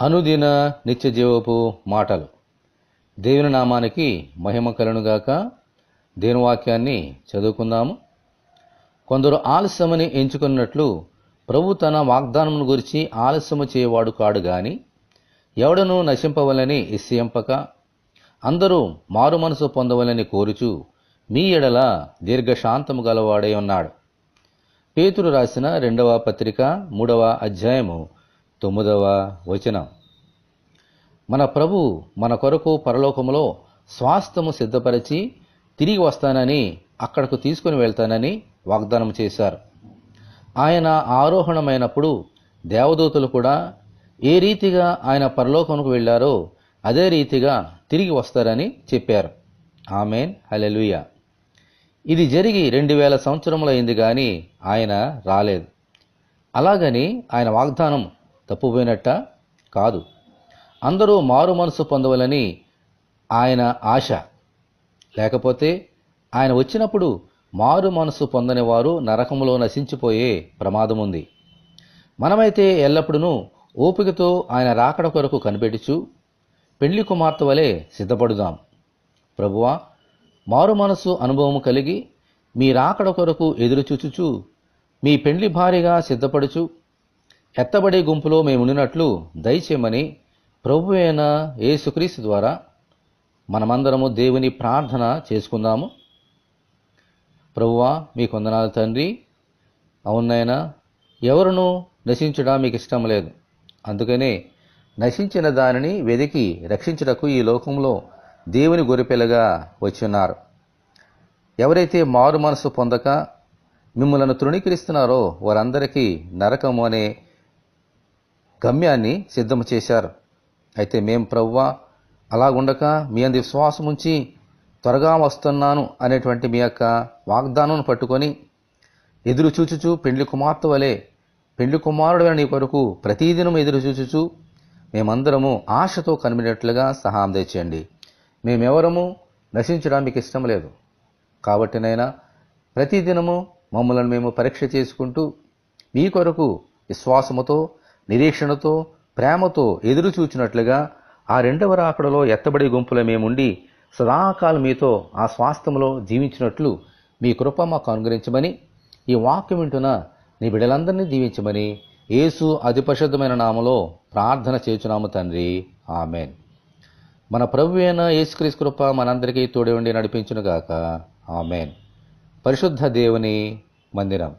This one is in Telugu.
అనుదిన నిత్య జీవపు మాటలు. దేవుని నామానికి మహిమ కలుగునుగాక. దేవుని వాక్యాన్ని చదువుకుందాము. కొందరు ఆలస్యమని ఎంచుకున్నట్లు ప్రభు తన వాగ్దానమును గురించి ఆలస్యము చేయవాడు కాడు గాని ఎవడనూ నశింపవలని ఇస్సియంపక అందరూ మారు మనసు పొందవలని కోరుచు మీ ఎడల దీర్ఘశాంతము గలవాడై ఉన్నాడు. పేతురు రాసిన 2వ పత్రిక 3వ అధ్యాయము 9వ వచనం. మన ప్రభు మన కొరకు పరలోకములో స్వాస్థ్యము సిద్ధపరిచి తిరిగి వస్తానని, అక్కడకు తీసుకుని వెళ్తానని వాగ్దానం చేశారు. ఆయన ఆరోహణమైనప్పుడు దేవదూతలు కూడా ఏ రీతిగా ఆయన పరలోకమునకు వెళ్ళారో అదే రీతిగా తిరిగి వస్తారని చెప్పారు. ఆమేన్, హల్లెలూయా. ఇది జరిగి 2000 సంవత్సరములైంది గాని ఆయన రాలేదు. అలాగని ఆయన వాగ్దానం తప్పుపోయినట్ట కాదు. అందరూ మారు మనసు పొందవలని ఆయన ఆశ. లేకపోతే ఆయన వచ్చినప్పుడు మారు మనసు పొందని వారు నరకములో నశించిపోయే ప్రమాదముంది. మనమైతే ఎల్లప్పుడూ ఓపికతో ఆయన రాకడ కొరకు కనిపెట్టుచు పెళ్లి కుమార్తె వలె సిద్ధపడుదాం. ప్రభువా, మారు మనసు అనుభవము కలిగి మీ రాకడ కొరకు ఎదురుచూచుచు మీ పెండ్లి భారీగా సిద్ధపడుచు ఎత్తబడే గుంపులో మేముండినట్లు దయచేయమని ప్రభు అయిన యేసుక్రీస్తు ద్వారా మనమందరము దేవుని ప్రార్థన చేసుకుందాము. ప్రభువా, మీకు వందనాలు తండ్రి. అవునైనా ఎవరునూ నశించడం మీకు ఇష్టం లేదు. అందుకనే నశించిన దానిని వెదికి రక్షించుటకు ఈ లోకంలో దేవుని గొర్రెపిల్లగా వచ్చిన్నారు. ఎవరైతే మారు మనసు పొందక మిమ్మలను తృణీకరిస్తున్నారో వారందరికీ నరకము అనే గమ్యాన్ని సిద్ధం చేశారు. అయితే మేం ప్రభువా అలాగుండక మీ అందు విశ్వాసం ఉంచి త్వరగా వస్తున్నాను అనేటువంటి మీ యొక్క వాగ్దానం పట్టుకొని ఎదురు చూచుచు పెండ్లి కుమార్తె వలె పెండ్లి కుమారుడైన నీ కొరకు ప్రతిదినం ఎదురు చూచుచు మేమందరము ఆశతో కనిపినట్లుగా సహాయం తెచ్చేయండి. మేమెవరము నశించడం మీకు ఇష్టం లేదు. కాబట్టినైనా ప్రతిదినము మమ్మల్ని మేము పరీక్ష చేసుకుంటూ మీ కొరకు విశ్వాసముతో, నిరీక్షణతో, ప్రేమతో ఎదురు చూచినట్లుగా ఆ 2వ రాకడలో ఎత్తబడి గుంపులో మేముండి సదాకాలం మీతో ఆ స్వాస్థ్యములో జీవించినట్లు మీ కృప మాకు అనుగ్రహించమని, ఈ వాక్యం వింటున్న నీ బిడ్డలందరినీ దీవించమని యేసు అతి పరిశుద్ధమైన నామములో ప్రార్థన చేయుచున్నాము తండ్రి. ఆమేన్. మన ప్రభు అయిన యేసుక్రీస్తు కృప మనందరికీ తోడి ఉండి నడిపించునుగాక. ఆమేన్. పరిశుద్ధ దేవుని మందిరం.